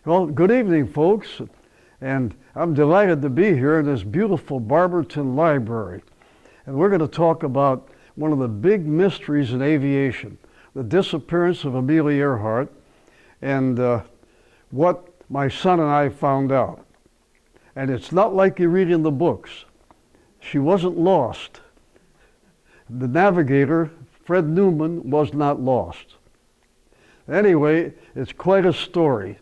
Well, good evening, folks, and I'm delighted to be here in this beautiful Barberton Library. And we're going to talk about one of the big mysteries in aviation, the disappearance of Amelia Earhart, and what my son and I found out. And it's not like you read in the books. She wasn't lost. The navigator, Fred Noonan, was not lost. Anyway, it's quite a story.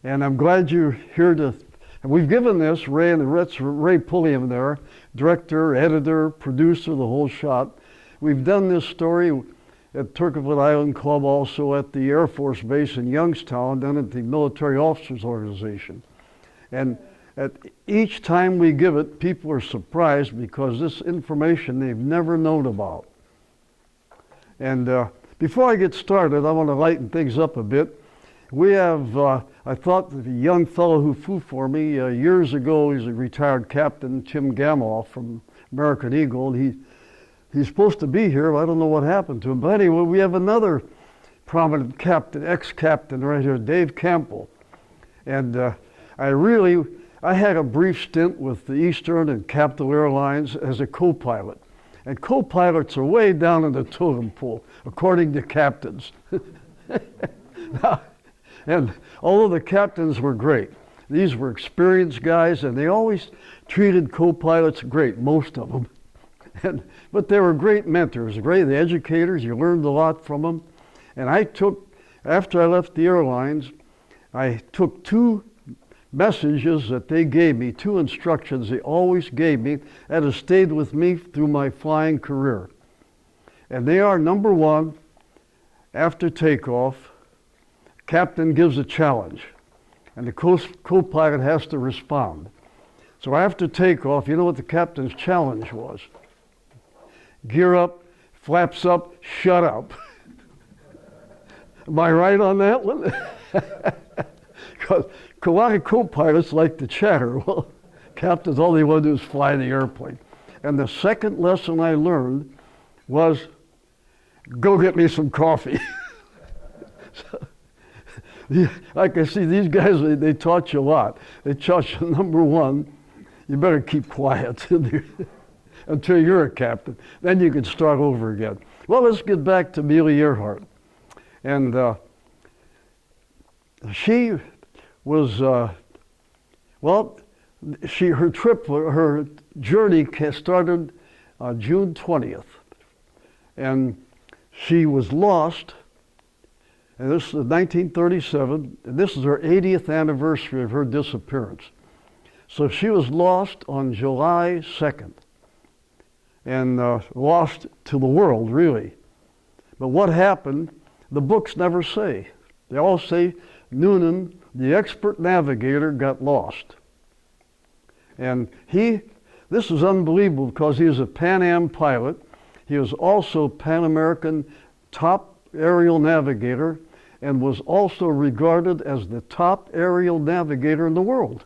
And I'm glad you're here to, and we've given this, Ray Pulliam there, director, editor, producer, the whole shot. We've done this story at Turkwood Island Club, also at the Air Force Base in Youngstown, then at the Military Officers Organization. And at each time we give it, people are surprised because this information they've never known about. And before I get started, I want to lighten things up a bit. We have, I thought the young fellow who flew for me years ago, he's a retired captain, Tim Gamoff from American Eagle. He's supposed to be here, but I don't know what happened to him. But anyway, we have another prominent captain, ex-captain right here, Dave Campbell. And I had a brief stint with the Eastern and Capital Airlines as a co-pilot. And co-pilots are way down in the totem pole, according to captains. Now, and although the captains were great, these were experienced guys, and they always treated co-pilots great, most of them. But they were great mentors, great educators. You learned a lot from them. And after I left the airlines, I took two messages that they gave me, two instructions they always gave me that have stayed with me through my flying career. And they are, number one, after takeoff, captain gives a challenge, and the co-pilot has to respond. So after takeoff, you know what the captain's challenge was? Gear up, flaps up, shut up. Am I right on that one? Because a lot of co-pilots like to chatter. Well, captains, all they want to do is fly the airplane. And the second lesson I learned was, go get me some coffee. Like I see, these guys, they taught you a lot. They taught you, number one, you better keep quiet until you're a captain. Then you can start over again. Well, let's get back to Amelia Earhart. And she was, her journey started June 20th. And she was lost. And this is 1937, and this is her 80th anniversary of her disappearance. So she was lost on July 2nd, and lost to the world, really. But what happened, the books never say. They all say Noonan, the expert navigator, got lost. And this is unbelievable because he was a Pan Am pilot. He was also Pan American top aerial navigator, and was also regarded as the top aerial navigator in the world.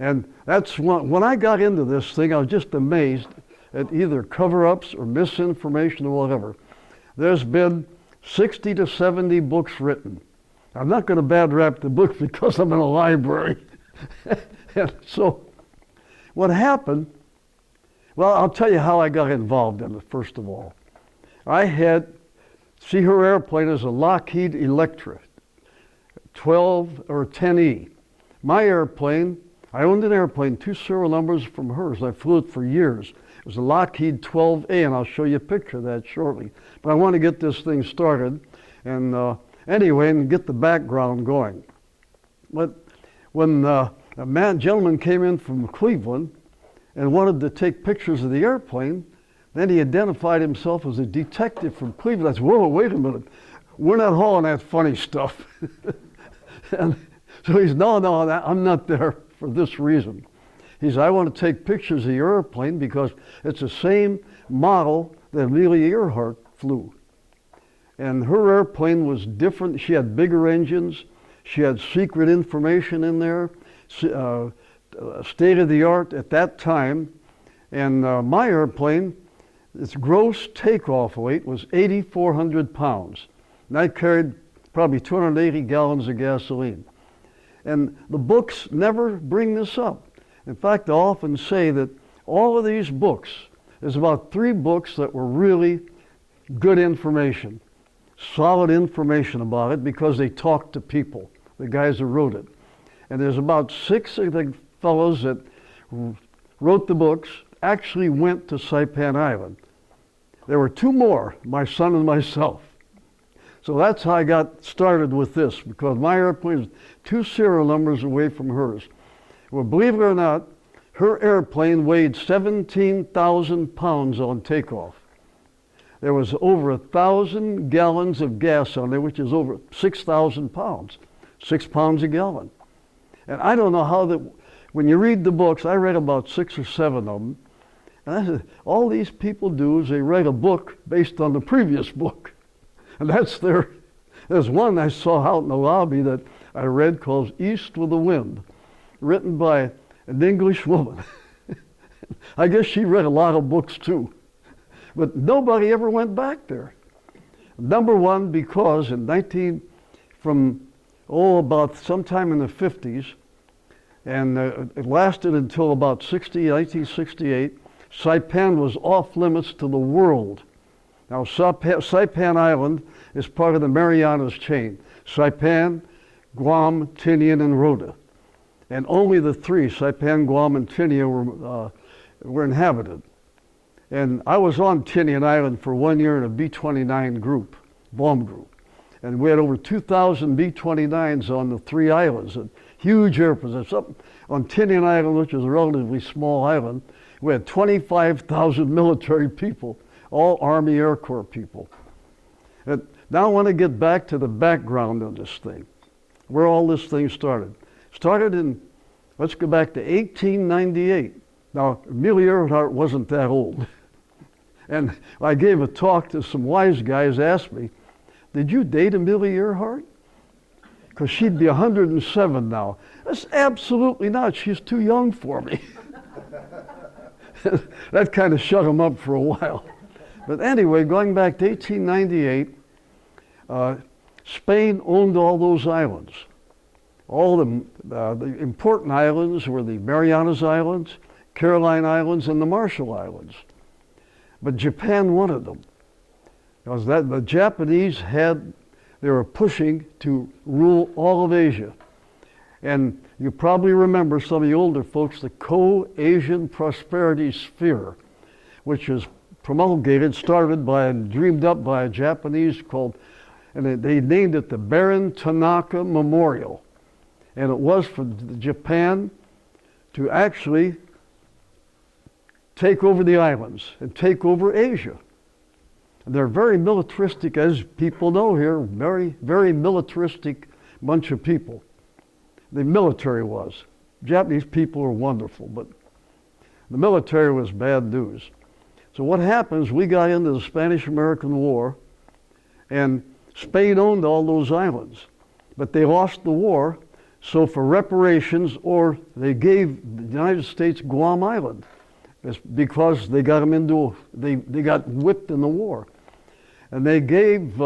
And that's when I got into this thing, I was just amazed at either cover-ups or misinformation or whatever. There's been 60 to 70 books written. I'm not going to bad rap the book because I'm in a library. And so what happened, well, I'll tell you how I got involved in it, first of all. Her airplane is a Lockheed Electra, 12 or 10E. My airplane, I owned an airplane, two serial numbers from hers. I flew it for years. It was a Lockheed 12A, and I'll show you a picture of that shortly. But I want to get this thing started, and anyway, and get the background going. But when a gentleman came in from Cleveland and wanted to take pictures of the airplane, then he identified himself as a detective from Cleveland. I said, whoa, wait a minute. We're not hauling that funny stuff. And so he said, no, I'm not there for this reason. He said, I want to take pictures of your airplane because it's the same model that Amelia Earhart flew. And her airplane was different. She had bigger engines. She had secret information in there, state of the art at that time. And my airplane, its gross takeoff weight was 8,400 pounds. And I carried probably 280 gallons of gasoline. And the books never bring this up. In fact, I often say that all of these books, there's about 3 books that were really good information, solid information about it, because they talked to people, the guys who wrote it. And there's about 6 of the fellows that wrote the books actually went to Saipan Island. There were 2 more, my son and myself. So that's how I got started with this, because my airplane was 2 serial numbers away from hers. Well, believe it or not, her airplane weighed 17,000 pounds on takeoff. There was over 1,000 gallons of gas on there, which is over 6,000 pounds, 6 pounds a gallon. And I don't know how that, when you read the books, I read about 6 or 7 of them, and I said, all these people do is they write a book based on the previous book. And there's one I saw out in the lobby that I read called East with the Wind, written by an English woman. I guess she read a lot of books too. But nobody ever went back there. Number one, because about sometime in the 50s, and it lasted until about 1968, Saipan was off limits to the world. Now, Saipan Island is part of the Marianas chain. Saipan, Guam, Tinian, and Rota. And only the 3, Saipan, Guam, and Tinian, were inhabited. And I was on Tinian Island for 1 year in a B-29 group, bomb group. And we had over 2,000 B-29s on the 3 islands, and huge airplanes. Up on Tinian Island, which is a relatively small island, we had 25,000 military people, all Army Air Corps people. And now I want to get back to the background of this thing, where all this thing started. Started in, let's go back to 1898. Now, Amelia Earhart wasn't that old. And I gave a talk to some wise guys, asked me, did you date Amelia Earhart? Because she'd be 107 now. That's absolutely not. She's too young for me. That kind of shut him up for a while. But anyway, going back to 1898, Spain owned all those islands. All the important islands were the Marianas Islands, Caroline Islands, and the Marshall Islands. But Japan wanted them. Because the Japanese they were pushing to rule all of Asia. And you probably remember, some of the older folks, the Co-Asian Prosperity Sphere, which is started by and dreamed up by a Japanese and they named it the Baron Tanaka Memorial. And it was for Japan to actually take over the islands and take over Asia. And they're very militaristic, as people know here, very, very militaristic bunch of people. The military was. Japanese people were wonderful, but the military was bad news. So what happens, we got into the Spanish-American War, and Spain owned all those islands, but they lost the war, so for reparations, or they gave the United States Guam Island, because they got them they got whipped in the war. And they gave,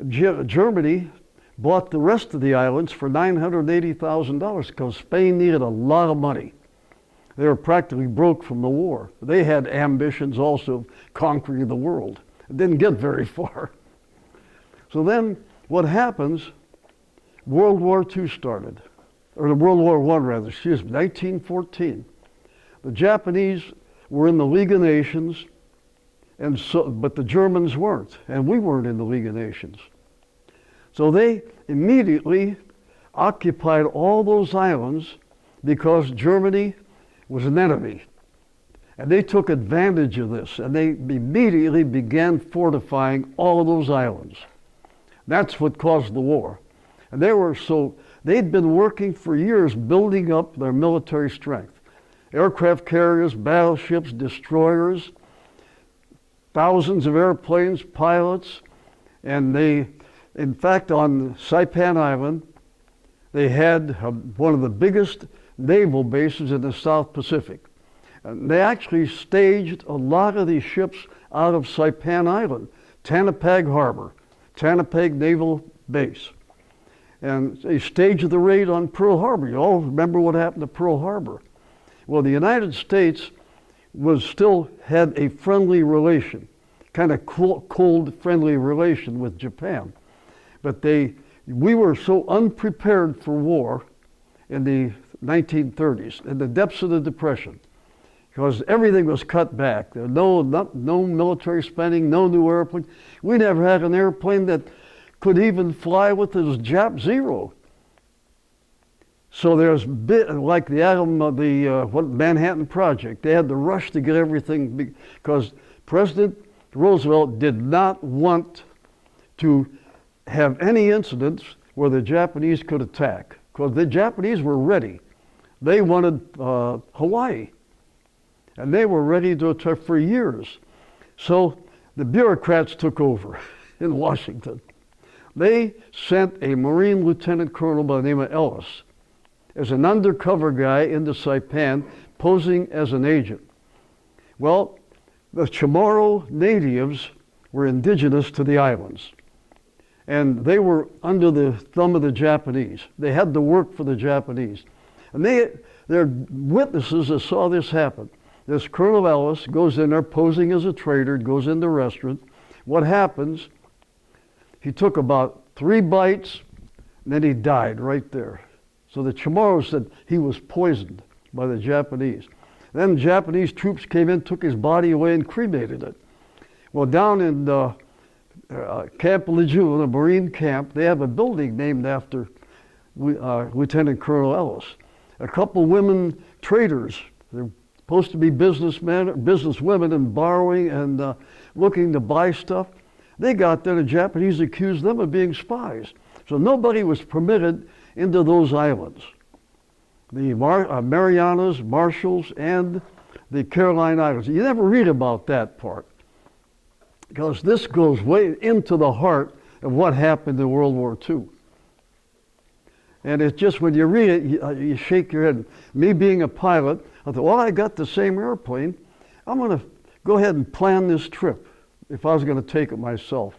Germany bought the rest of the islands for $980,000 because Spain needed a lot of money. They were practically broke from the war. They had ambitions also of conquering the world. It didn't get very far. So then what happens, World War II started, or the World War I rather, 1914. The Japanese were in the League of Nations, but the Germans weren't, and we weren't in the League of Nations. So they immediately occupied all those islands because Germany was an enemy. And they took advantage of this, and they immediately began fortifying all of those islands. That's what caused the war. And they'd been working for years building up their military strength. Aircraft carriers, battleships, destroyers, thousands of airplanes, pilots, and in fact, on Saipan Island, they had one of the biggest naval bases in the South Pacific. And they actually staged a lot of these ships out of Saipan Island, Tanapag Harbor, Tanapag Naval base. And they staged the raid on Pearl Harbor. You all remember what happened to Pearl Harbor. Well, the United States still had a friendly relation, kind of cold, friendly relation with Japan. But we were so unprepared for war in the 1930s, in the depths of the Depression, because everything was cut back. There was no military spending, no new airplane. We never had an airplane that could even fly with this Jap Zero. So there's like the Manhattan Project. They had to rush to get everything because President Roosevelt did not want to have any incidents where the Japanese could attack, because the Japanese were ready. They wanted Hawaii, and they were ready to attack for years. So the bureaucrats took over in Washington. They sent a Marine Lieutenant Colonel by the name of Ellis as an undercover guy into Saipan, posing as an agent. Well, the Chamorro natives were indigenous to the islands, and they were under the thumb of the Japanese. They had to work for the Japanese. And they're witnesses that saw this happen. This Colonel Ellis goes in there posing as a trader, goes in the restaurant. What happens? He took about 3 bites, and then he died right there. So the Chamorro said he was poisoned by the Japanese. Then Japanese troops came in, took his body away, and cremated it. Well, down in Camp Lejeune, a Marine camp, they have a building named after Lieutenant Colonel Ellis. A couple women traders, they're supposed to be businesswomen and borrowing and looking to buy stuff. They got there, the Japanese accused them of being spies. So nobody was permitted into those islands. The Marianas, Marshalls, and the Caroline Islands. You never read about that part, because this goes way into the heart of what happened in World War II. And it's just, when you read it, you shake your head. Me being a pilot, I thought, well, I got the same airplane. I'm going to go ahead and plan this trip if I was going to take it myself.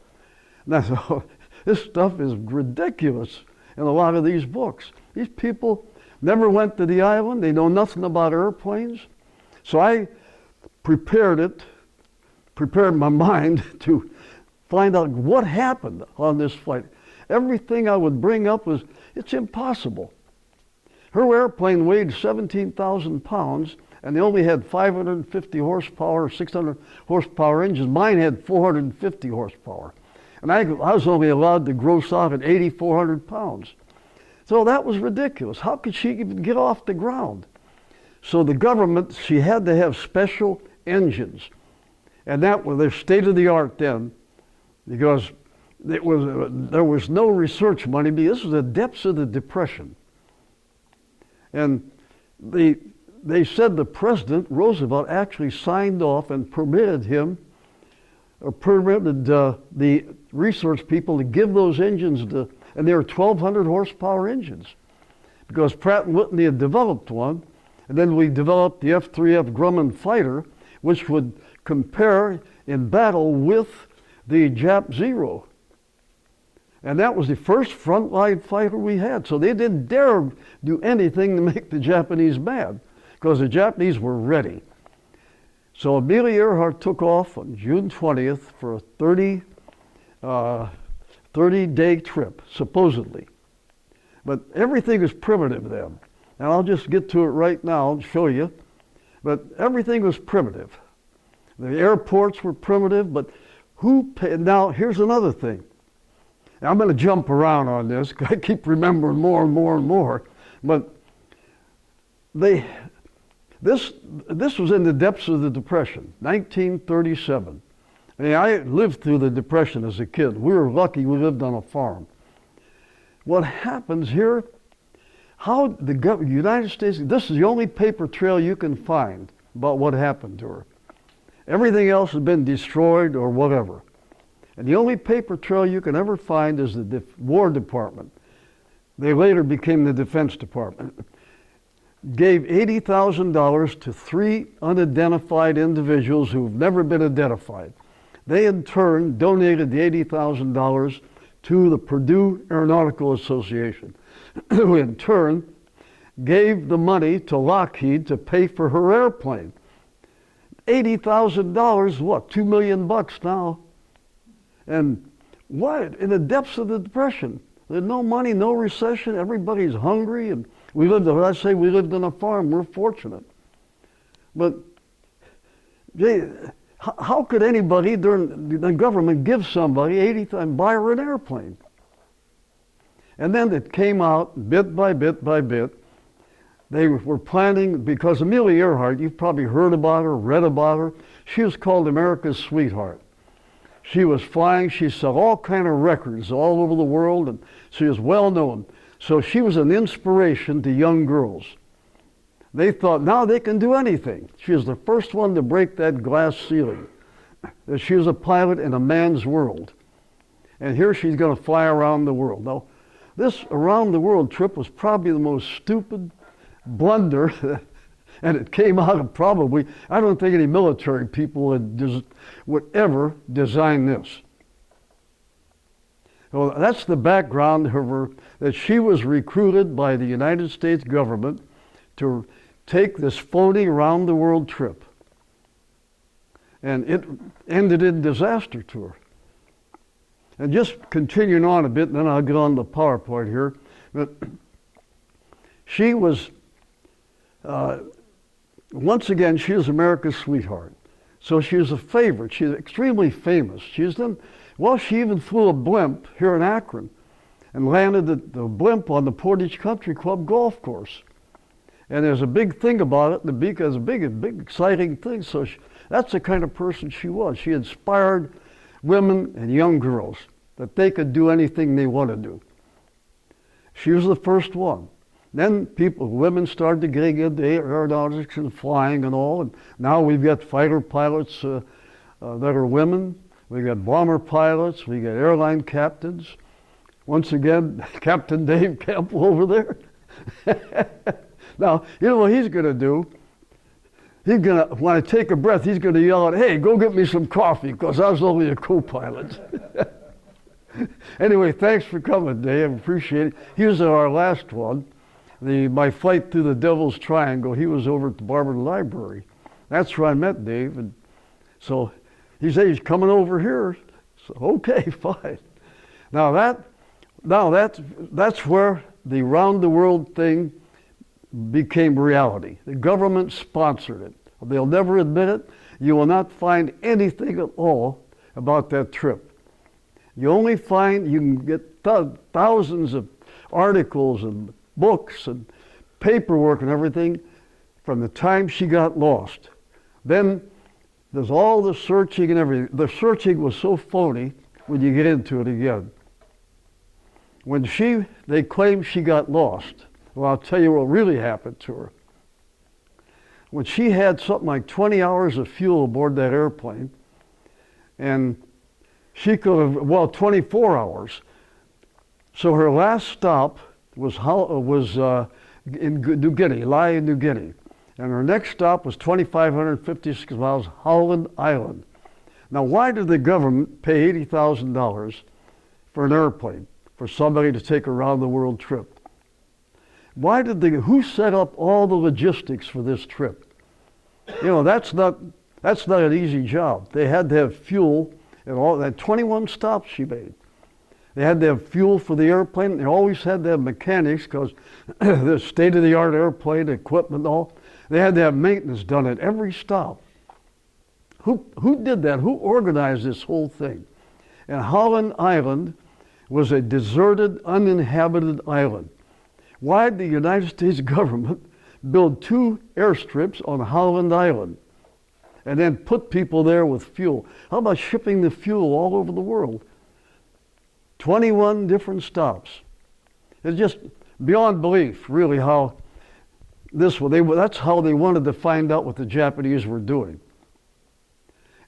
And I thought, this stuff is ridiculous in a lot of these books. These people never went to the island. They know nothing about airplanes. So I prepared my mind to find out what happened on this flight. Everything I would bring up was, it's impossible. Her airplane weighed 17,000 pounds, and they only had 550 horsepower, 600 horsepower engines. Mine had 450 horsepower. And I was only allowed to gross out at 8,400 pounds. So that was ridiculous. How could she even get off the ground? So the government, she had to have special engines. And that was their state-of-the-art then, because there was no research money. This was the depths of the Depression. And they said the President, Roosevelt, actually signed off and permitted the research people to give those engines and they were 1,200 horsepower engines, because Pratt & Whitney had developed one, and then we developed the F-3F Grumman fighter, which would compare in battle with the Jap Zero. And that was the first frontline fighter we had. So they didn't dare do anything to make the Japanese mad, because the Japanese were ready. So Amelia Earhart took off on June 20th for a 30-day trip, supposedly. But everything was primitive then. And I'll just get to it right now and show you. But everything was primitive. The airports were primitive, but who paid? Now, here's another thing. Now, I'm going to jump around on this, because I keep remembering more and more and more. But this was in the depths of the Depression, 1937. I mean, I lived through the Depression as a kid. We were lucky we lived on a farm. What happens here, how the United States, this is the only paper trail you can find about what happened to her. Everything else has been destroyed or whatever. And the only paper trail you can ever find is the War Department. They later became the Defense Department. Gave $80,000 to 3 unidentified individuals who've never been identified. They in turn donated the $80,000 to the Purdue Aeronautical Association, who in turn gave the money to Lockheed to pay for her airplane. $80,000, what, $2 million now? And what, in the depths of the Depression, there's no money, no recession, everybody's hungry, and we lived, when I say we lived on a farm, we're fortunate. But how could anybody during the government give somebody 80 and buy her an airplane? And then it came out bit by bit by bit. They were planning, because Amelia Earhart, you've probably heard about her, read about her. She was called America's sweetheart. She was flying, she set all kind of records all over the world, and she was well known. So she was an inspiration to young girls. They thought, now they can do anything. She was the first one to break that glass ceiling. That she was a pilot in a man's world. And here she's going to fly around the world. Now, this around the world trip was probably the most stupid blunder, and it came out of probably, I don't think any military people would ever design this. Well, that's the background of her, that she was recruited by the United States government to take this phony around the world trip. And it ended in disaster to her. And just continuing on a bit, and then I'll get on the PowerPoint here. But she was, once again, she was America's sweetheart. So she was a favorite. She's extremely famous. She's done, well, she even flew a blimp here in Akron and landed the blimp on the Portage Country Club golf course. And there's a big thing about it, because a big exciting thing. So that's the kind of person she was. She inspired women and young girls that they could do anything they want to do. She was the first one. Then women started getting into aeronautics and flying and all, and now we've got fighter pilots that are women. We got bomber pilots. We got airline captains. Once again, Captain Dave Campbell over there. Now, you know what he's going to do? He's going to, when I take a breath, he's going to yell out, "Hey, go get me some coffee," because I was only a co-pilot. Anyway, thanks for coming, Dave. I appreciate it. He was our last one. My flight through the Devil's Triangle, he was over at the Barberton Library. That's where I met Dave. And so he said, he's coming over here. So, okay, fine. Now that's where the round the world thing became reality. The government sponsored it. They'll never admit it. You will not find anything at all about that trip. You only find, you can get thousands of articles and books and paperwork and everything from the time she got lost. Then there's all the searching and everything. The searching was so phony when you get into it again. When they claimed she got lost, well, I'll tell you what really happened to her. When she had something like 20 hours of fuel aboard that airplane, and she could have, well, 24 hours. So her last stop was in New Guinea, Lae, New Guinea. And her next stop was 2,556 miles, Howland Island. Now, why did the government pay $80,000 for an airplane, for somebody to take a round the world trip? Who set up all the logistics for this trip? You know, that's not an easy job. They had to have fuel and all that. 21 stops she made. They had to have fuel for the airplane. They always had to have mechanics because the state-of-the-art airplane equipment and all. They had to have maintenance done at every stop. Who did that? Who organized this whole thing? And Howland Island was a deserted, uninhabited island. Why did the United States government build 2 airstrips on Howland Island and then put people there with fuel? How about shipping the fuel all over the world? 21 different stops. It's just beyond belief, really, how that's how they wanted to find out what the Japanese were doing.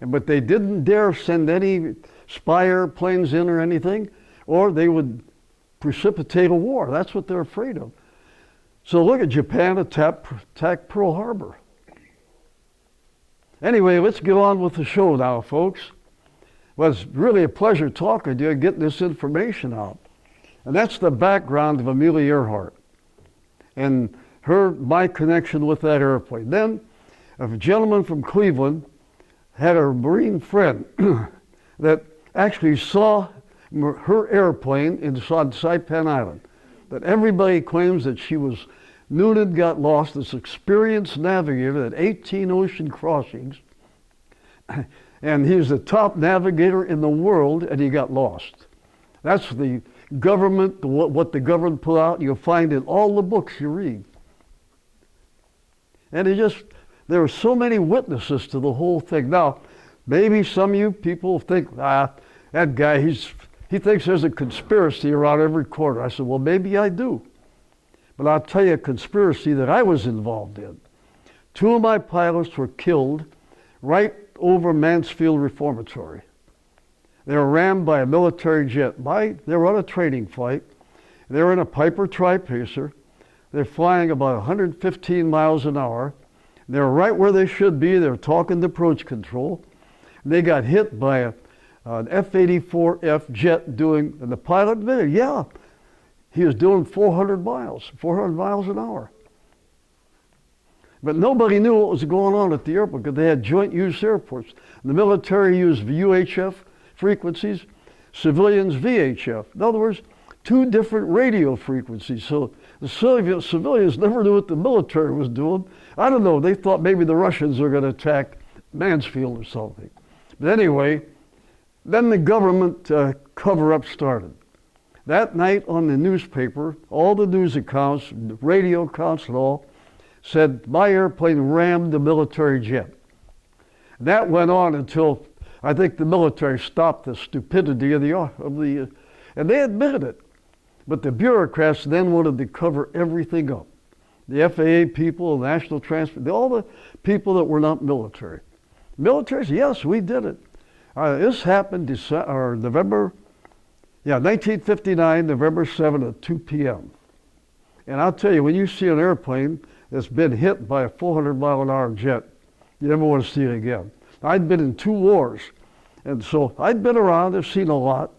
But they didn't dare send any spy airplanes in or anything, or they would precipitate a war. That's what they're afraid of. So look at Japan attacked Pearl Harbor. Anyway, let's get on with the show now, folks. Well, it's really a pleasure talking to you and getting this information out. And that's the background of Amelia Earhart and my connection with that airplane. Then a gentleman from Cleveland had a Marine friend that actually saw her airplane on Saipan Island. That everybody claims that she was, Noonan got lost, this experienced navigator at 18 ocean crossings, and he was the top navigator in the world, and he got lost. That's the government, what the government put out. You'll find in all the books you read. And there were so many witnesses to the whole thing. Now, maybe some of you people think, that guy, he thinks there's a conspiracy around every corner. I said, well, maybe I do. But I'll tell you a conspiracy that I was involved in. 2 of my pilots were killed right over Mansfield Reformatory. They were rammed by a military jet. They were on a training flight. They were in a Piper Tri-Pacer. They're flying about 115 miles an hour. They were right where they should be. They were talking to approach control. They got hit by an F-84F jet and the pilot admitted, yeah, he was doing 400 miles an hour. But nobody knew what was going on at the airport because they had joint use airports. The military used UHF frequencies, civilians VHF. In other words, 2 different radio frequencies. So the civilians never knew what the military was doing. I don't know, they thought maybe the Russians were going to attack Mansfield or something. But anyway, then the government cover-up started. That night on the newspaper, all the news accounts, radio accounts and all, said my airplane rammed the military jet. That went on until I think the military stopped the stupidity of and they admitted it. But the bureaucrats then wanted to cover everything up. The FAA people, the National Transport, all the people that were not military. Military, yes, we did it. This happened November 1959, November 7th at 2 p.m. And I'll tell you, when you see an airplane that's been hit by a 400-mile-an-hour jet, you never want to see it again. I'd been in 2 wars, and so I'd been around, I've seen a lot,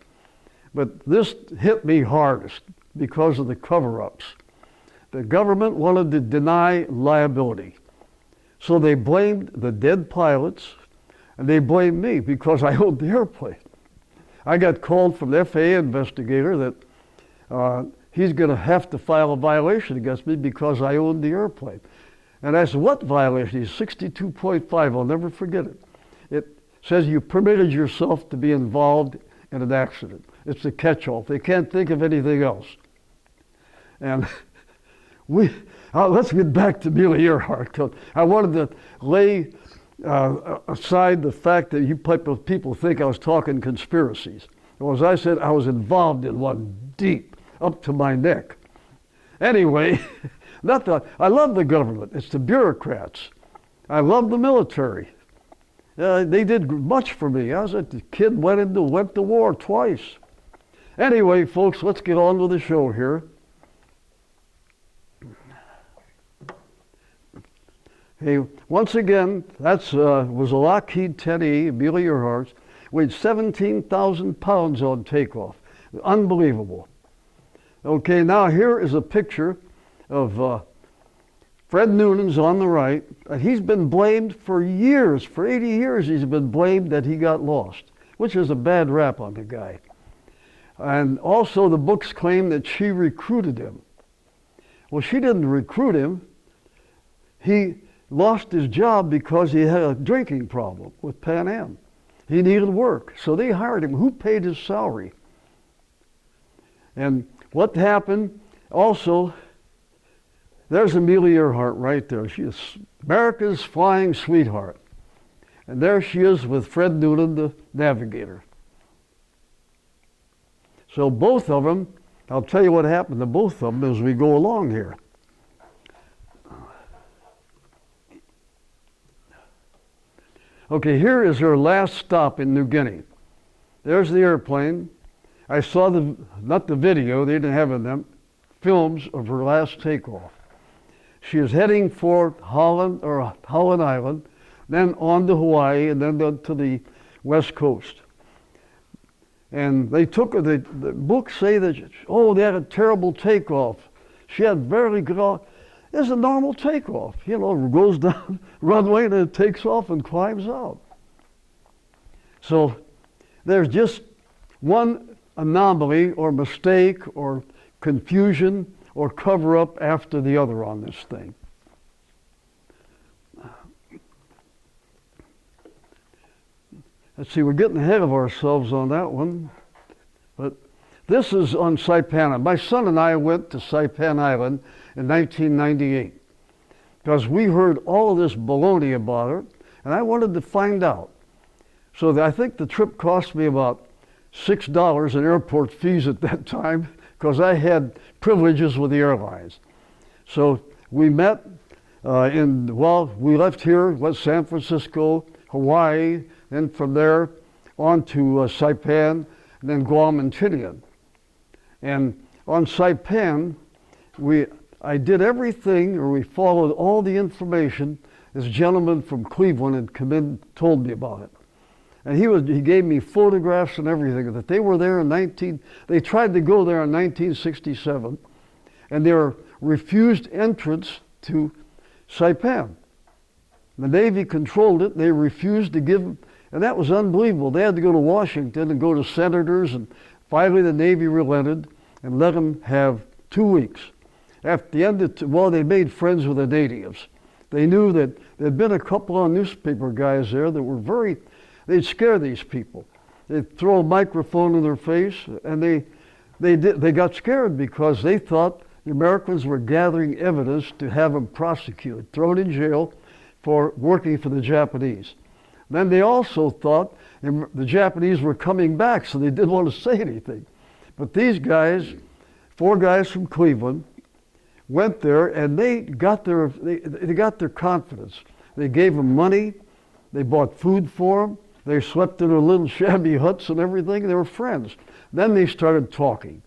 but this hit me hardest because of the cover-ups. The government wanted to deny liability. So they blamed the dead pilots, and they blamed me because I owned the airplane. I got called from the FAA investigator that he's going to have to file a violation against me because I owned the airplane. And I said, what violation? He's 62.5, I'll never forget it. It says you permitted yourself to be involved in an accident. It's a catch-all. They can't think of anything else. And let's get back to Amelia Earhart. I wanted to lay aside the fact that you people think I was talking conspiracies. Well, as I said, I was involved in one deep, up to my neck. Anyway, I love the government. It's the bureaucrats. I love the military. They did much for me. I was a kid, went to war twice. Anyway, folks, let's get on with the show here. Hey, once again, that was a Lockheed 10E, Amelia Earhart, weighed 17,000 pounds on takeoff. Unbelievable. Okay, now here is a picture of Fred Noonan's on the right. And he's been blamed for years, for 80 years he's been blamed that he got lost, which is a bad rap on the guy. And also the books claim that she recruited him. Well, she didn't recruit him. He lost his job because he had a drinking problem with Pan Am. He needed work, so they hired him. Who paid his salary? And what happened, also, there's Amelia Earhart right there. She is America's flying sweetheart. And there she is with Fred Noonan, the navigator. So both of them, I'll tell you what happened to both of them as we go along here. Okay, here is her last stop in New Guinea. There's the airplane. I saw not the video, they didn't have them, films of her last takeoff. She is heading for Holland Island, then on to Hawaii, and then to the west coast. And they took her, the books say that, oh, they had a terrible takeoff. She had barely got off. It's a normal takeoff. You know, goes down runway and it takes off and climbs out. So there's just one anomaly or mistake or confusion or cover-up after the other on this thing. Let's see, we're getting ahead of ourselves on that one. But this is on Saipan. My son and I went to Saipan Island in 1998 because we heard all of this baloney about it, and I wanted to find out. So I think the trip cost me about $6 in airport fees at that time because I had privileges with the airlines. So we met we left here, went San Francisco, Hawaii, then from there on to Saipan, and then Guam and Tinian. And on Saipan, I did everything, or we followed all the information this gentleman from Cleveland had come in, told me about it. And he gave me photographs and everything that they were there they tried to go there in 1967, and they were refused entrance to Saipan. The Navy controlled it. They refused to give them, and that was unbelievable. They had to go to Washington and go to senators, and finally the Navy relented and let them have 2 weeks. At the end they made friends with the natives. They knew that there'd been a couple of newspaper guys there that were they'd scare these people. They'd throw a microphone in their face, and they got scared because they thought the Americans were gathering evidence to have them prosecuted, thrown in jail for working for the Japanese. Then they also thought the Japanese were coming back, so they didn't want to say anything. But these guys, 4 guys from Cleveland, went there and they got their confidence. They gave them money, they bought food for them, they slept in their little shabby huts and everything. They were friends. Then they started talking.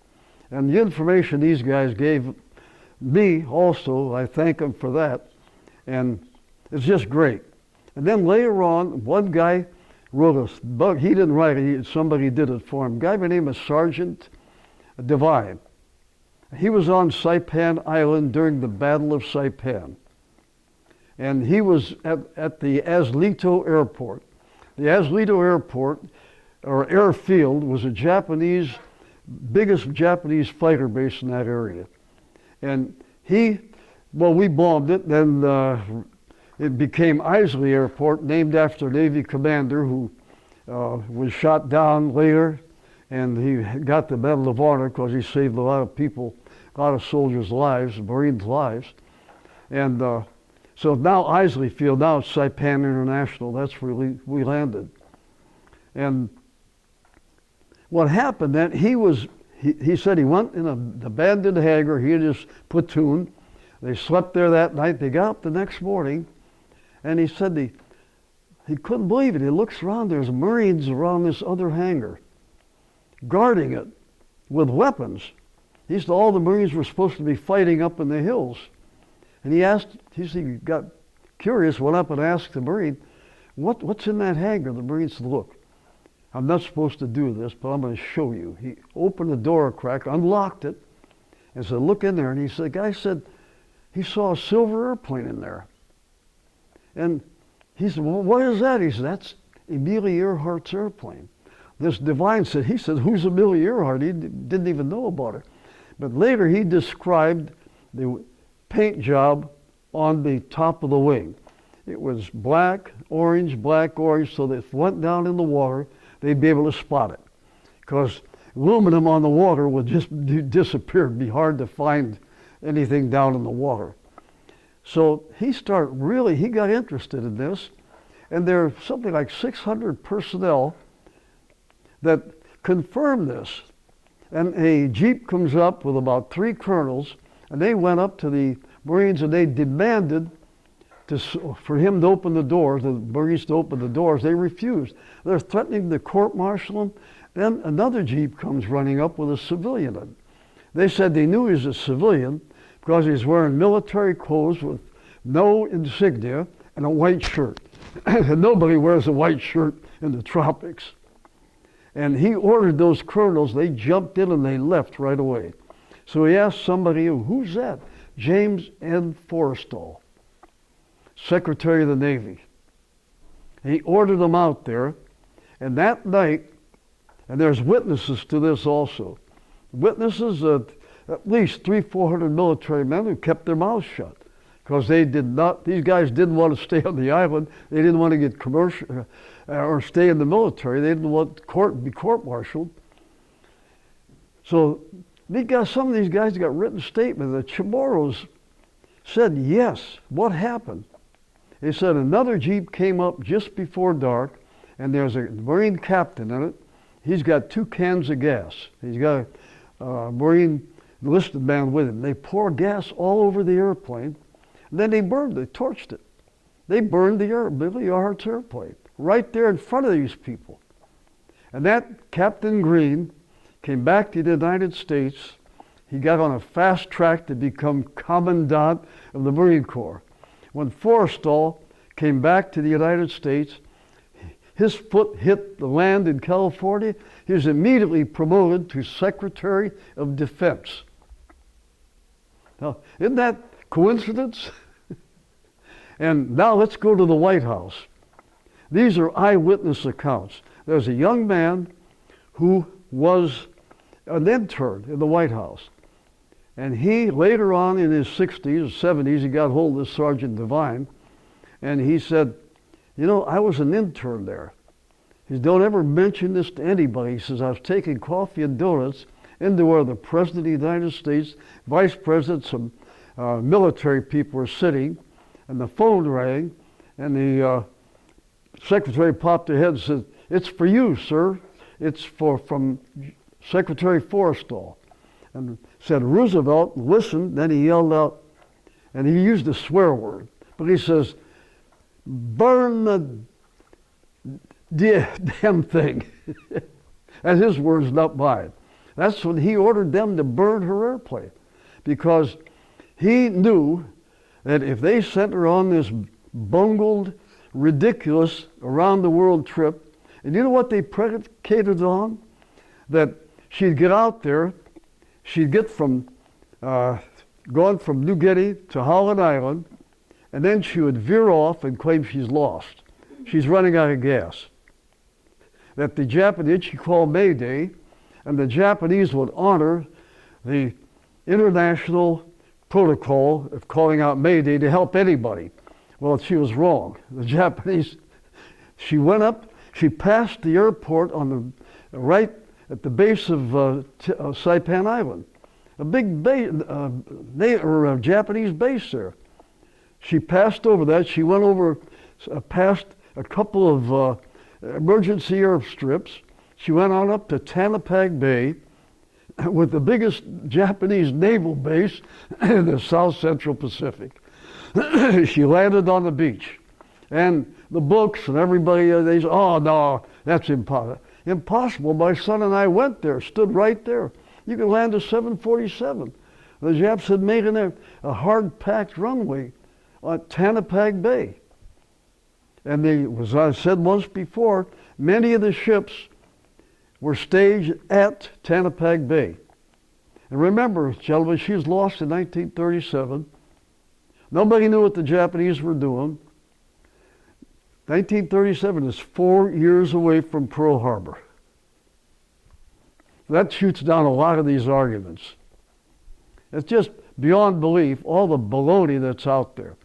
And the information these guys gave me also, I thank them for that. And it's just great. And then later on, one guy wrote a book. He didn't write it, somebody did it for him. A guy by the name of Sgt Divine. He was on Saipan Island during the Battle of Saipan. And he was at the Aslito Airport. The Aslito Airport, or airfield, was biggest Japanese fighter base in that area. And we bombed it, then it became Isley Airport, named after a Navy commander who was shot down later, and he got the Medal of Honor because he saved a lot of people, a lot of soldiers' lives, Marines' lives. And so now Isley Field, now it's Saipan International, that's where we landed. And what happened then, he said he went in an abandoned hangar, he and his platoon. They slept there that night. They got up the next morning, and he said he couldn't believe it. He looks around, there's Marines around this other hangar, guarding it with weapons. He said all the Marines were supposed to be fighting up in the hills. And he got curious, went up and asked the Marine, what's in that hangar? The Marine said, look, I'm not supposed to do this, but I'm going to show you. He opened the door a crack, unlocked it, and said, look in there. And the guy said he saw a silver airplane in there. And he said, well, what is that? He said, that's Amelia Earhart's airplane. This Divine said, who's Amelia Earhart? He didn't even know about her. But later he described the paint job on the top of the wing. It was black, orange, so that if it went down in the water, they'd be able to spot it. Because aluminum on the water would just disappear. It'd be hard to find anything down in the water. So he got interested in this, and there are something like 600 personnel that confirmed this. And a Jeep comes up with about 3 colonels, and they went up to the Marines and they demanded for him to open the doors, the Marines to open the doors. They refused. They're threatening to court-martial him. Then another Jeep comes running up with a civilian in it. They said they knew he was a civilian because he's wearing military clothes with no insignia and a white shirt. And nobody wears a white shirt in the tropics. And he ordered those colonels, they jumped in and they left right away. So he asked somebody, who's that? James N. Forrestal, Secretary of the Navy. And he ordered them out there, and that night, and there's witnesses to this also, witnesses at least 300-400 military men who kept their mouths shut because these guys didn't want to stay on the island. They didn't want to get commercial or stay in the military. They didn't want to be court-martialed. So some of these guys got written statements. The Chamorros said, yes, what happened? They said another Jeep came up just before dark, and there's a Marine captain in it. He's got 2 cans of gas. He's got a Marine enlisted man with him. They pour gas all over the airplane, and then they torched it. They burned the Amelia Earhart's airplane right there in front of these people. And that Captain Green came back to the United States. He got on a fast track to become Commandant of the Marine Corps. When Forrestal came back to the United States, his foot hit the land in California. He was immediately promoted to Secretary of Defense. Now, isn't that coincidence? And now let's go to the White House. These are eyewitness accounts. There's a young man who was an intern in the White House. And he, later on in his 60s or 70s, he got hold of Sgt Divine, and he said, I was an intern there. He said, don't ever mention this to anybody. He says, I was taking coffee and donuts into where the President of the United States, Vice President, some military people were sitting, and the phone rang, and the secretary popped ahead and said, it's for you, sir. It's from Secretary Forrestal. And said, Roosevelt listened, then he yelled out, and he used a swear word, but he says, burn the damn thing. And his words, not mine. That's when he ordered them to burn her airplane, because he knew that if they sent her on this bungled, ridiculous around-the-world trip, and you know what they predicated on? That she'd get out there, she'd get gone from New Guinea to Holland Island, and then she would veer off and claim she's lost. She's running out of gas. That the Japanese, she called Mayday, and the Japanese would honor the international protocol of calling out Mayday to help anybody. Well, she was wrong. The Japanese, she went up, she passed the airport on the right at the base of Saipan Island, a big Japanese base there. She passed over that. She went over, past a couple of emergency airstrips. She went on up to Tanapag Bay, with the biggest Japanese naval base in the South Central Pacific. She landed on the beach. And the books and everybody, they said, oh no, that's impossible. Impossible. My son and I went there, stood right there. You could land a 747. The Japs had made a hard-packed runway at Tanapag Bay. And as I said once before, many of the ships were staged at Tanapag Bay. And remember, gentlemen, she was lost in 1937. Nobody knew what the Japanese were doing. 1937 is 4 years away from Pearl Harbor. That shoots down a lot of these arguments. It's just beyond belief, all the baloney that's out there.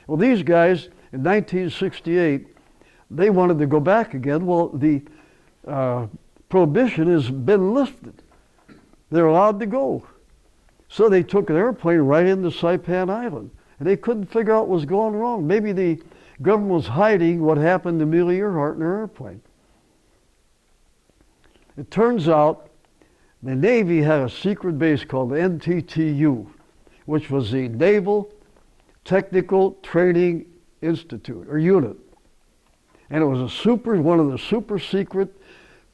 Well, these guys, in 1968, they wanted to go back again. Well, the prohibition has been lifted. They're allowed to go. So they took an airplane right into Saipan Island, and they couldn't figure out what was going wrong. Maybe the government was hiding what happened to Amelia Earhart in her airplane. It turns out the Navy had a secret base called the NTTU, which was the Naval Technical Training Institute, or unit. And it was one of the super secret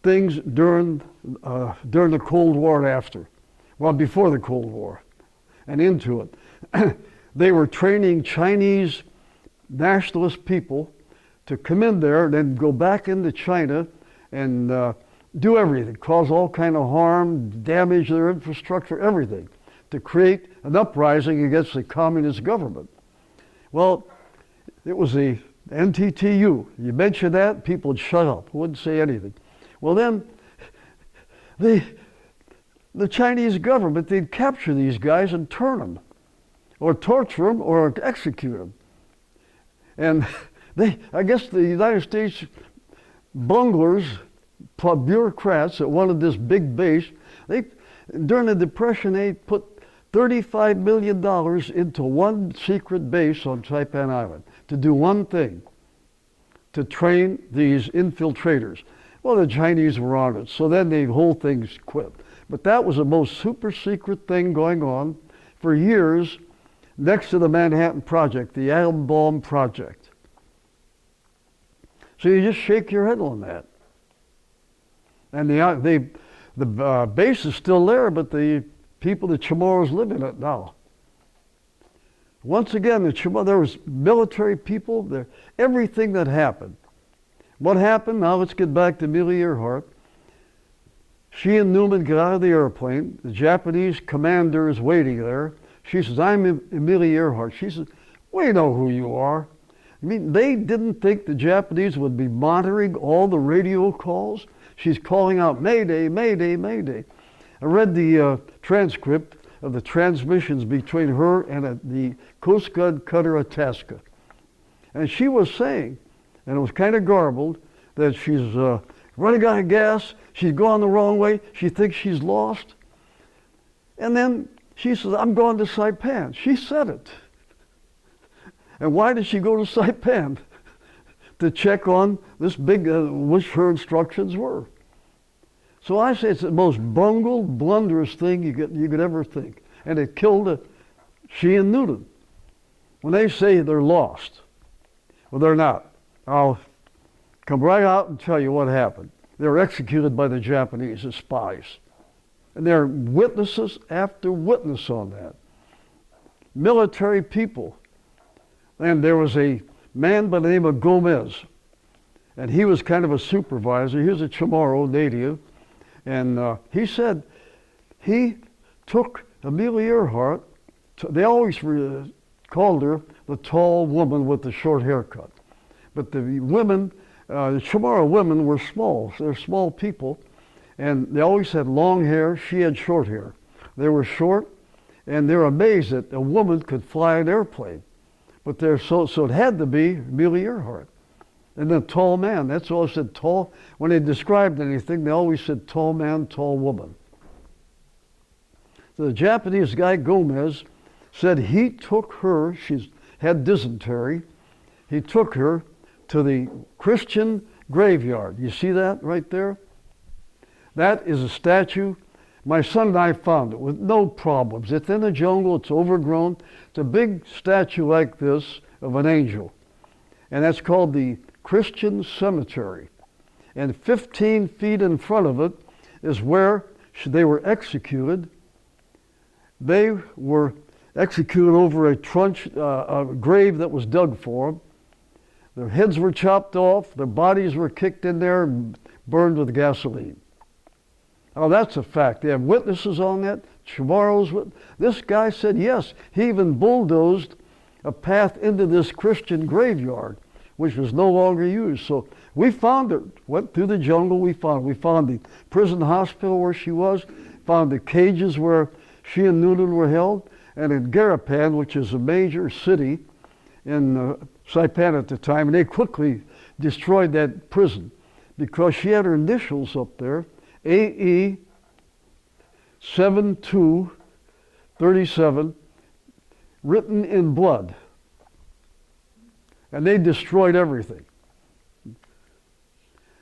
things during the Cold War and after. Well, before the Cold War and into it. They were training Chinese nationalist people to come in there and then go back into China and do everything, cause all kind of harm, damage their infrastructure, everything, to create an uprising against the communist government. Well, it was the NTTU. You mentioned that, people would shut up, wouldn't say anything. Well then, the Chinese government, they'd capture these guys and turn them, or torture them, or execute them. And I guess the United States bunglers, bureaucrats that wanted this big base, during the Depression, they put $35 million into one secret base on Saipan Island to do one thing, to train these infiltrators. Well, the Chinese were on it, so then the whole thing quit. But that was the most super secret thing going on for years next to the Manhattan Project, the atom bomb project. So you just shake your head on that. And the base is still there, but the people, the Chamorros, live in it now. Once again, there was military people there, everything that happened. What happened? Now let's get back to Amelia Earhart. She and Noonan get out of the airplane. The Japanese commander is waiting there. She says, "I'm Amelia Earhart." She says, "We know who you are." I mean, they didn't think the Japanese would be monitoring all the radio calls. She's calling out, "Mayday, Mayday, Mayday." I read the transcript of the transmissions between her and the Coast Guard cutter Itasca. And she was saying, and it was kind of garbled, that she's running out of gas, she's going the wrong way, she thinks she's lost. And then she says, "I'm going to Saipan." She said it. And why did she go to Saipan? To check on this big, which her instructions were. So I say it's the most bungled, blunderous thing you could ever think. And it killed she and Noonan. When they say they're lost, well, they're not. I'll come right out and tell you what happened. They were executed by the Japanese as spies. And there are witnesses after witness on that. Military people. And there was a man by the name of Gomez. And he was kind of a supervisor. He was a Chamorro native. And he said he took Amelia Earhart, they always called her the tall woman with the short haircut. But the women, the Chamorro women were small. So they're small people. And they always had long hair. She had short hair. They were short, and they're amazed that a woman could fly an airplane. But so it had to be Amelia Earhart. And then tall man, that's all it said, tall. When they described anything, they always said tall man, tall woman. So the Japanese guy, Gomez, said he took her, she had dysentery, he took her to the Christian graveyard. You see that right there? That is a statue. My son and I found it with no problems. It's in the jungle, it's overgrown. It's a big statue like this of an angel. And that's called the Christian Cemetery. And 15 feet in front of it is where they were executed. They were executed over a grave that was dug for them. Their heads were chopped off, their bodies were kicked in there and burned with gasoline. Oh, that's a fact. They have witnesses on that. Chamorros. This guy said yes. He even bulldozed a path into this Christian graveyard, which was no longer used. So we found it. Went through the jungle. We found the prison hospital where she was. Found the cages where she and Noonan were held. And in Garapan, which is a major city in Saipan at the time, and they quickly destroyed that prison because she had her initials up there. AE 7237, written in blood. And they destroyed everything.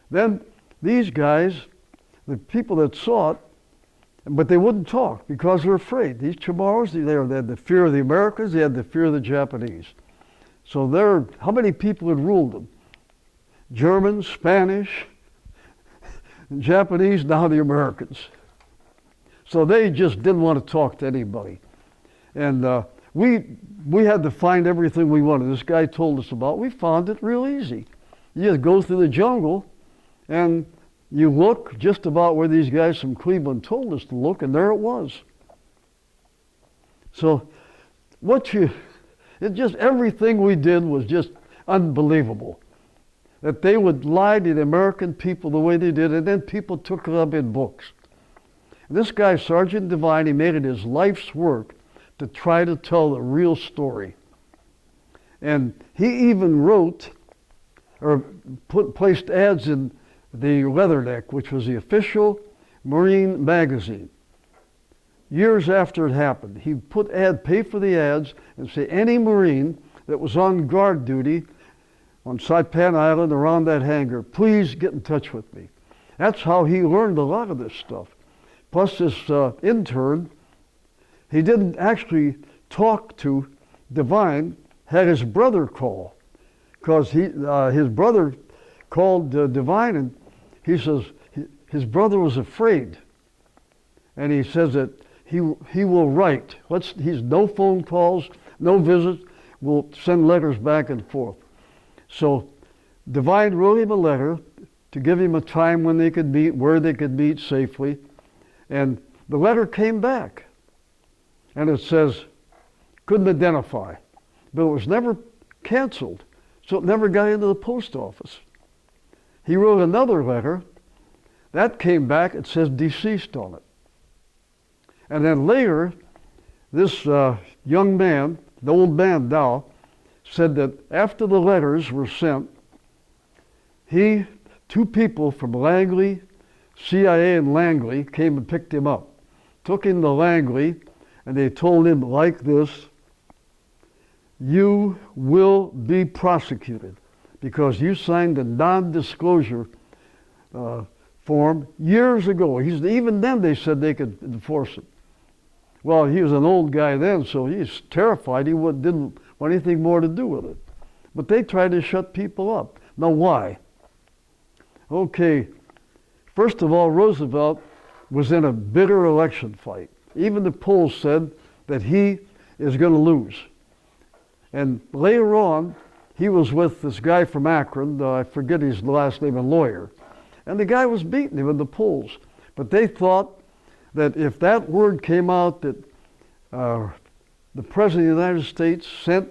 Then these guys, the people that saw it, but they wouldn't talk because they're afraid. These Chamorros, they had the fear of the Americans, they had the fear of the Japanese. So how many people had ruled them? Germans, Spanish, Japanese, now the Americans. So they just didn't want to talk to anybody. And we had to find everything we wanted. This guy told us about. We found it real easy. You just go through the jungle, and You look just about where these guys from Cleveland told us to look, and there it was. So everything we did was just unbelievable. That they would lie to the American people the way they did, and then people took it up in books. And this guy, Sgt Divine, he made it his life's work to try to tell the real story. And he even wrote, or placed ads in the Leatherneck, which was the official Marine magazine. Years after it happened, he pay for the ads and say any Marine that was on guard duty on Saipan Island around that hangar, please get in touch with me. That's how he learned a lot of this stuff. Plus this intern, he didn't actually talk to Divine, had his brother call, because his brother called Divine, and he says his brother was afraid, and he says that he will write. He's no phone calls, no visits. We'll send letters back and forth. So Divine wrote him a letter to give him a time when they could meet, where they could meet safely, and the letter came back, and it says couldn't identify, but it was never canceled, so it never got into the post office. He wrote another letter that came back. It says deceased on it. And then later, this young man, the old man now, said that after the letters were sent, two people from Langley, CIA in Langley, came and picked him up, took him to Langley, and they told him like this: you will be prosecuted because you signed a non-disclosure form years ago. Even then they said they could enforce it. Well, he was an old guy then, so he's terrified. He didn't want anything more to do with it. But they tried to shut people up. Now, why? Okay, first of all, Roosevelt was in a bitter election fight. Even the polls said that he is going to lose. And later on, he was with this guy from Akron, I forget his last name, a lawyer. And the guy was beating him in the polls. But they thought that if that word came out that the President of the United States sent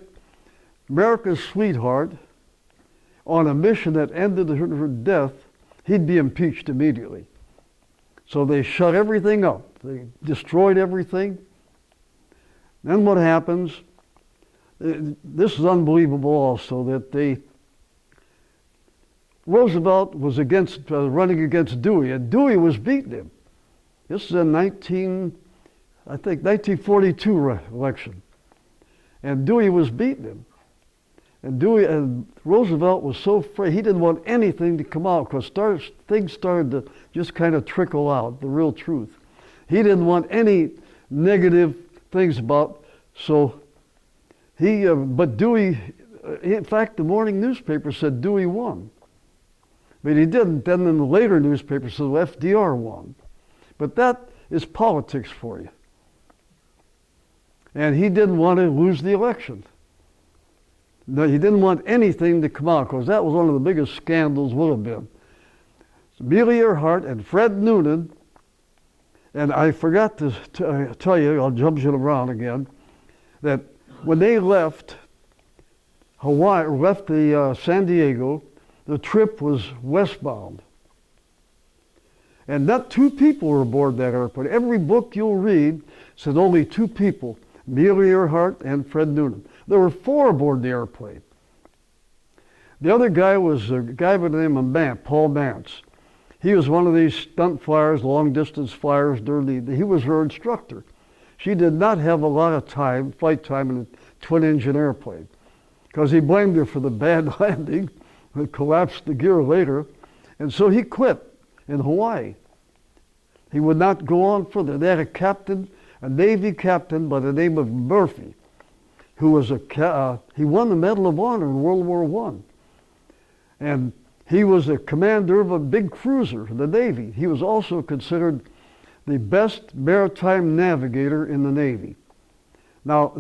America's sweetheart on a mission that ended her death, he'd be impeached immediately. So they shut everything up. They destroyed everything. Then what happens, this is unbelievable also, that Roosevelt was running against Dewey, and Dewey was beating him. This is in 1942 election. And Dewey was beating him. And Roosevelt was so afraid, he didn't want anything to come out, because things started to just kind of trickle out, the real truth. He didn't want any negative things about, but Dewey, in fact, the morning newspaper said Dewey won. But he didn't. Then in the later newspaper said, well, FDR won. But that is politics for you. And he didn't want to lose the election. No, he didn't want anything to come out, because that was one of the biggest scandals would have been. Amelia Earhart and Fred Noonan, and I forgot to tell you, I'll jump you around again, that when they left Hawaii, or left San Diego, the trip was westbound. And not two people were aboard that airplane. Every book you'll read said only two people, Amelia Earhart and Fred Noonan. There were four aboard the airplane. The other guy was a guy by the name of Paul Mance. He was one of these stunt flyers, long-distance flyers. He was her instructor. She did not have a lot of flight time in a twin-engine airplane, because he blamed her for the bad landing. It collapsed the gear later, and so he quit in Hawaii. He would not go on further. They had a Navy captain by the name of Murphy, who was he won the Medal of Honor in World War I. And he was a commander of a big cruiser in the Navy. He was also considered the best maritime navigator in the Navy. Now,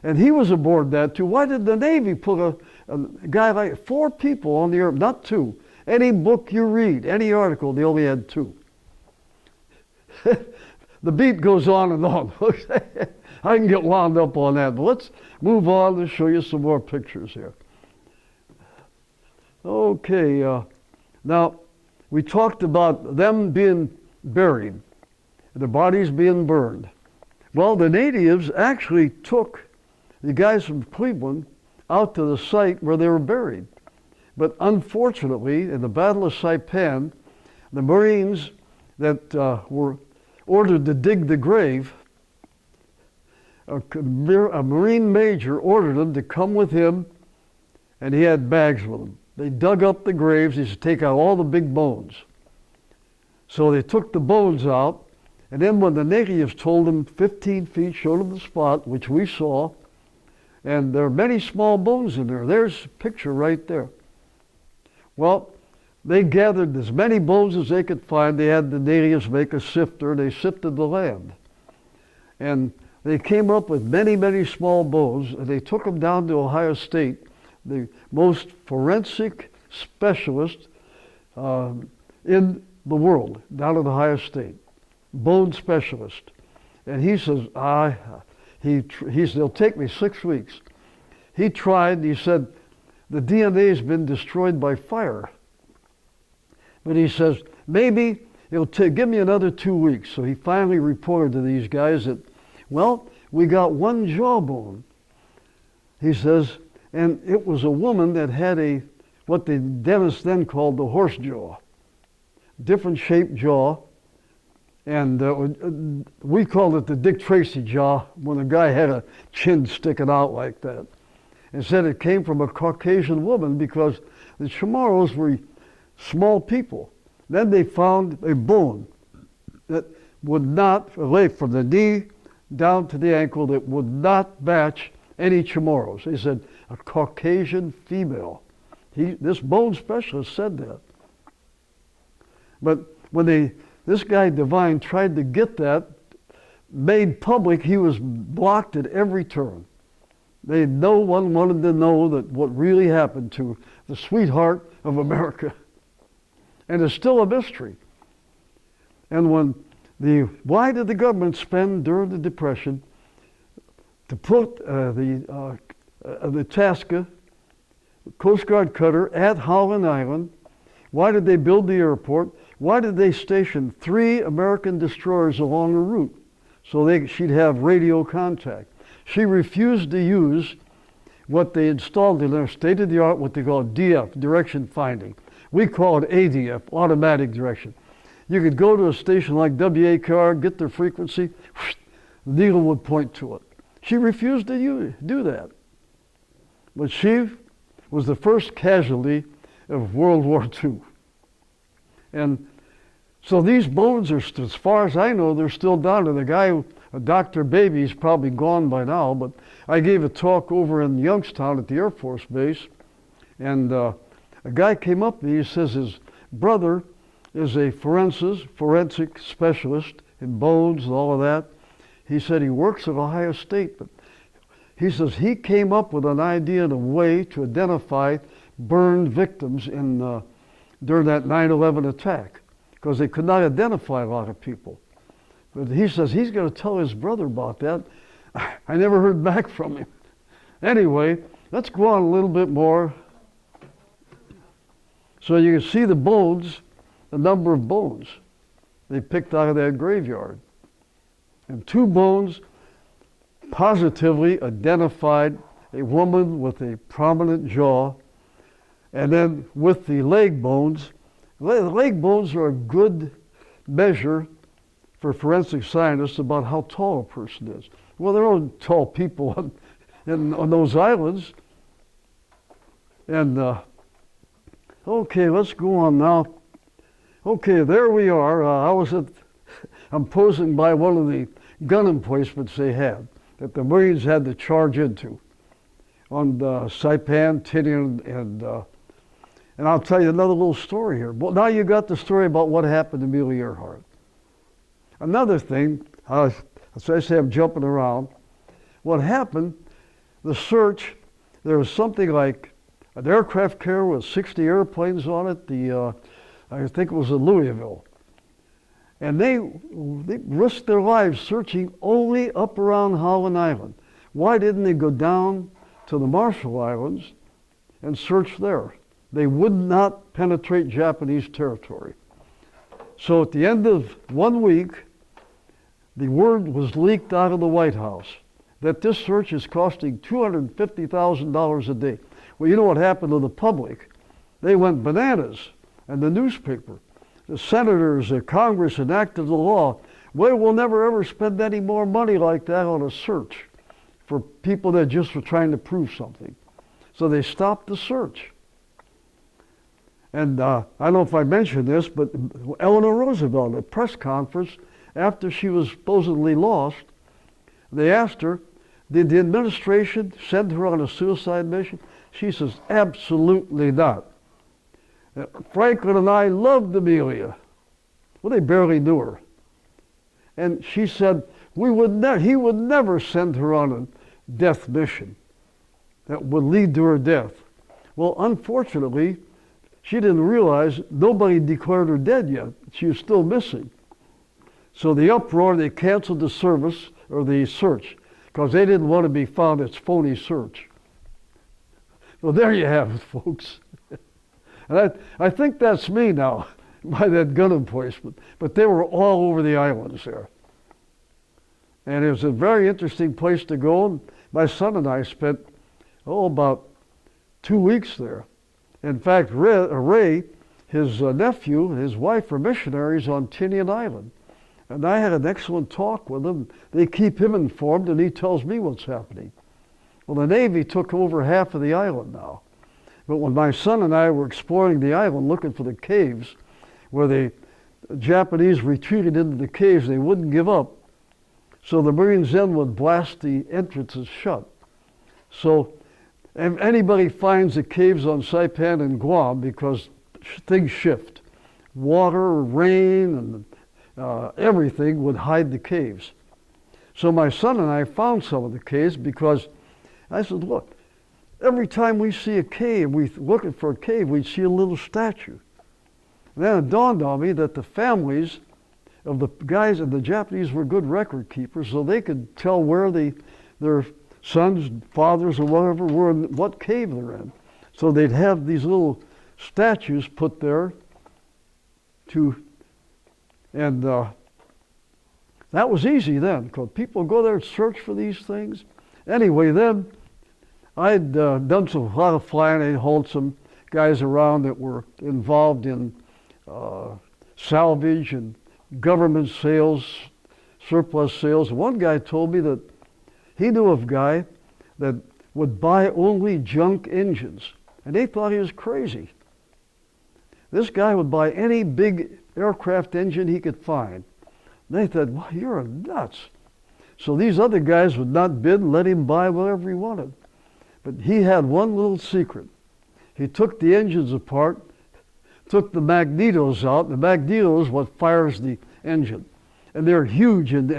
and he was aboard that too. Why did the Navy put a guy like 4 people on the air, not 2, Any book you read, any article, they only had 2. The beat goes on and on. I can get wound up on that, but let's move on to show you some more pictures here. Okay, now we talked about them being buried, the bodies being burned. Well, the natives actually took the guys from Cleveland out to the site where they were buried. But unfortunately, in the Battle of Saipan, the Marines that were ordered to dig the grave, a Marine major ordered them to come with him, and he had bags with him. They dug up the graves. He said, take out all the big bones. So they took the bones out, and then when the natives told them 15 feet, showed them the spot, which we saw, and there are many small bones in there. There's a picture right there. Well, they gathered as many bones as they could find. They had the natives make a sifter. They sifted the land. And they came up with many, many small bones, and they took them down to Ohio State, the most forensic specialist in the world, down at Ohio State, bone specialist. And he says, he said, it'll take me 6 weeks. He tried, he said, the DNA has been destroyed by fire. But he says, maybe it'll give me another 2 weeks. So he finally reported to these guys that, well, we got one jawbone. He says, and it was a woman that had what the dentist then called the horse jaw. Different shaped jaw. And we called it the Dick Tracy jaw when a guy had a chin sticking out like that. And said it came from a Caucasian woman because the Chamorros were small people. Then they found a bone that would not, from the knee down to the ankle, that would not match any Chamorros. They said, a Caucasian female. This bone specialist said that. But when this guy Divine tried to get that made public, he was blocked at every turn. No one wanted to know that what really happened to the sweetheart of America. And it's still a mystery. And why did the government spend during the Depression to put the Tasca Coast Guard cutter at Howland Island? Why did they build the airport? Why did they station 3 American destroyers along the route so she'd have radio contact? She refused to use what they installed in their state-of-the-art, what they call DF, direction finding. We call it ADF, automatic direction. You could go to a station like WWII, get their frequency, the needle would point to it. She refused to do that. But she was the first casualty of World War II. And so these bones are, as far as I know, they're still down. And the guy, Dr. Baby, is probably gone by now, but I gave a talk over in Youngstown at the Air Force Base, and a guy came up to me. He says his brother is a forensic specialist in bones and all of that. He said he works at Ohio State, but he says he came up with an idea and a way to identify burned victims during that 9/11 attack, because they could not identify a lot of people. But he says he's going to tell his brother about that. I never heard back from him. Anyway, let's go on a little bit more. So you can see the bones, the number of bones they picked out of that graveyard. And 2 bones positively identified a woman with a prominent jaw. And then with the leg bones, the leg bones are a good measure for forensic scientists about how tall a person is. Well, there are tall people on those islands. And okay, let's go on now. Okay, there we are. I'm posing by one of the gun emplacements they had, that the Marines had to charge into on Saipan, Tinian, and I'll tell you another little story here. Well, now you got the story about what happened to Amelia Earhart. Another thing, as I say, I'm jumping around. What happened, the search, there was something like an aircraft carrier with 60 airplanes on it. I think it was in Louisville. And they risked their lives searching only up around Howland Island. Why didn't they go down to the Marshall Islands and search there? They would not penetrate Japanese territory. So at the end of 1 week, the word was leaked out of the White House that this search is costing $250,000 a day. Well, you know what happened to the public? They went bananas, and the newspaper. The senators, the Congress enacted the law. Well, we'll never ever spend any more money like that on a search for people that just were trying to prove something. So they stopped the search. And I don't know if I mentioned this, but Eleanor Roosevelt, at a press conference after she was supposedly lost, they asked her, did the administration send her on a suicide mission? She says, absolutely not. Franklin and I loved Amelia. Well, they barely knew her. And she said, he would never send her on a death mission that would lead to her death. Well, unfortunately, she didn't realize nobody declared her dead yet. She was still missing. So the uproar, they canceled the service, or the search, because they didn't want to be found as phony search. Well, there you have it, folks. And I think that's me now, by that gun emplacement. But they were all over the islands there. And it was a very interesting place to go. And my son and I spent, about 2 weeks there. In fact, Ray, his nephew, and his wife were missionaries on Tinian Island. And I had an excellent talk with him. They keep him informed, and he tells me what's happening. Well, the Navy took over half of the island now. But when my son and I were exploring the island looking for the caves, where the Japanese retreated into the caves, they wouldn't give up. So the Marines then would blast the entrances shut. So if anybody finds the caves on Saipan and Guam, because things shift, water, rain, and everything would hide the caves. So my son and I found some of the caves because I said, look, every time we see a cave, we're looking for a cave, we'd see a little statue. And then it dawned on me that the families of the guys and the Japanese were good record keepers, so they could tell where their sons, fathers, or whatever were in what cave they're in. So they'd have these little statues put there and that was easy then, because people go there and search for these things. Anyway, then I'd done a lot of flying. I hauled some guys around that were involved in salvage and government sales, surplus sales. One guy told me that he knew of a guy that would buy only junk engines, and they thought he was crazy. This guy would buy any big aircraft engine he could find. They thought, well, you're nuts. So these other guys would not bid and let him buy whatever he wanted. But he had one little secret. He took the engines apart, took the magnetos out. The magneto is what fires the engine. And they're huge, and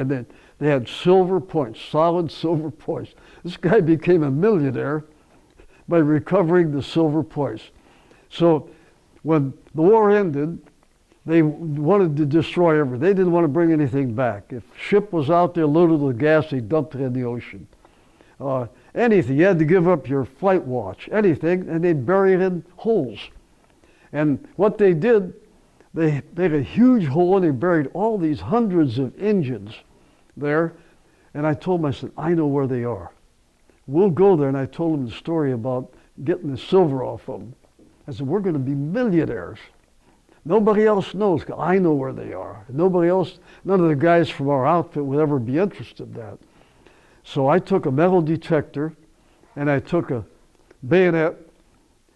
they had silver points, solid silver points. This guy became a millionaire by recovering the silver points. So when the war ended, they wanted to destroy everything. They didn't want to bring anything back. If a ship was out there loaded with gas, they dumped it in the ocean. Anything, you had to give up your flight watch, anything, and they'd bury it in holes. And what they did, they made a huge hole and they buried all these hundreds of engines there. And I told them, I said, I know where they are. We'll go there. And I told them the story about getting the silver off of them. I said, we're going to be millionaires. Nobody else knows. I know where they are. Nobody else, none of the guys from our outfit would ever be interested in that. So I took a metal detector and I took a bayonet,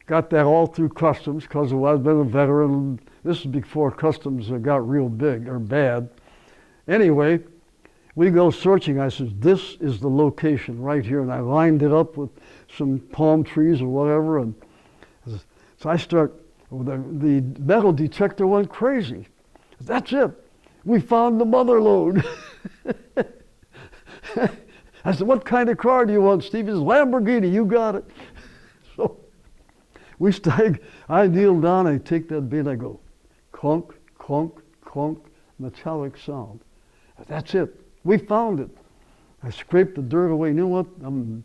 got that all through customs because I've been a veteran. This is before customs got real big or bad. Anyway, we go searching. I said, this is the location right here. And I lined it up with some palm trees or whatever. And so I start, the metal detector went crazy. That's it. We found the mother lode. I said, what kind of car do you want, Steve? He says, Lamborghini, you got it. So I kneel down, I take that bin, I go clunk, clunk, clunk, metallic sound. That's it. We found it. I scraped the dirt away. You know what I'm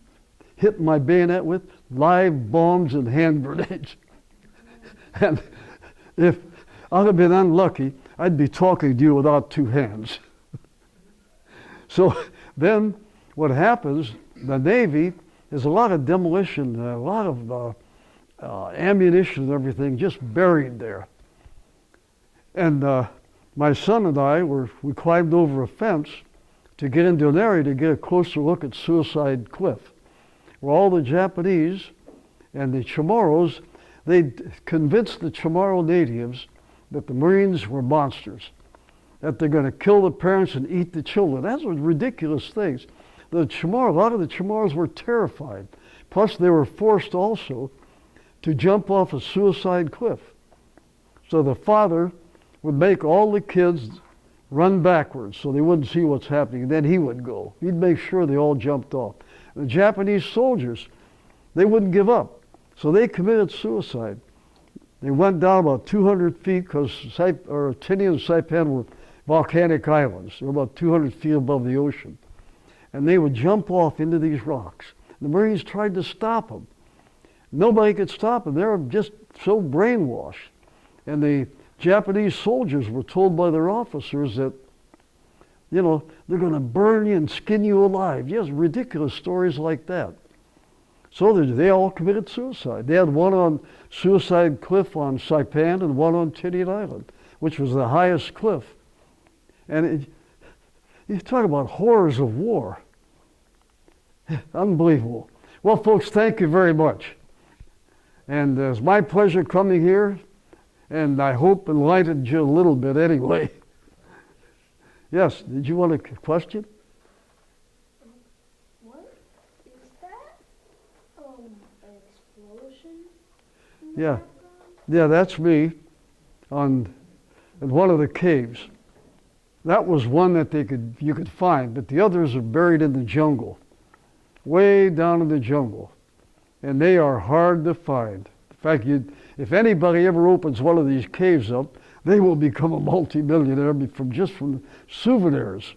hitting my bayonet with? Live bombs and hand grenades. And if I'd have been unlucky, I'd be talking to you without two hands. So then what happens, the Navy, there's a lot of demolition, a lot of ammunition and everything just buried there. And my son and I, we climbed over a fence to get into an area to get a closer look at Suicide Cliff, where all the Japanese and the Chamorros, they convinced the Chamorro natives that the Marines were monsters, that they're going to kill the parents and eat the children. Those were ridiculous things. A lot of the Chamorros were terrified. Plus, they were forced also to jump off a Suicide Cliff. So the father would make all the kids run backwards so they wouldn't see what's happening. And then he would go. He'd make sure they all jumped off. The Japanese soldiers, they wouldn't give up. So they committed suicide. They went down about 200 feet because Tinian and Saipan were volcanic islands. They were about 200 feet above the ocean. And they would jump off into these rocks. The Marines tried to stop them. Nobody could stop them. They were just so brainwashed. And the Japanese soldiers were told by their officers that, you know, they're going to burn you and skin you alive. Yes, ridiculous stories like that. So they all committed suicide. They had one on Suicide Cliff on Saipan and one on Tinian Island, which was the highest cliff. And you talk about horrors of war. Unbelievable. Well, folks, thank you very much. And it's my pleasure coming here, and I hope enlightened you a little bit anyway. Yes, did you want a question? What is that? An explosion? Yeah. Yeah, that's me in one of the caves. That was one that you could find, but the others are buried in the jungle, way down in the jungle, and they are hard to find. In fact, if anybody ever opens one of these caves up, they will become a multimillionaire from souvenirs.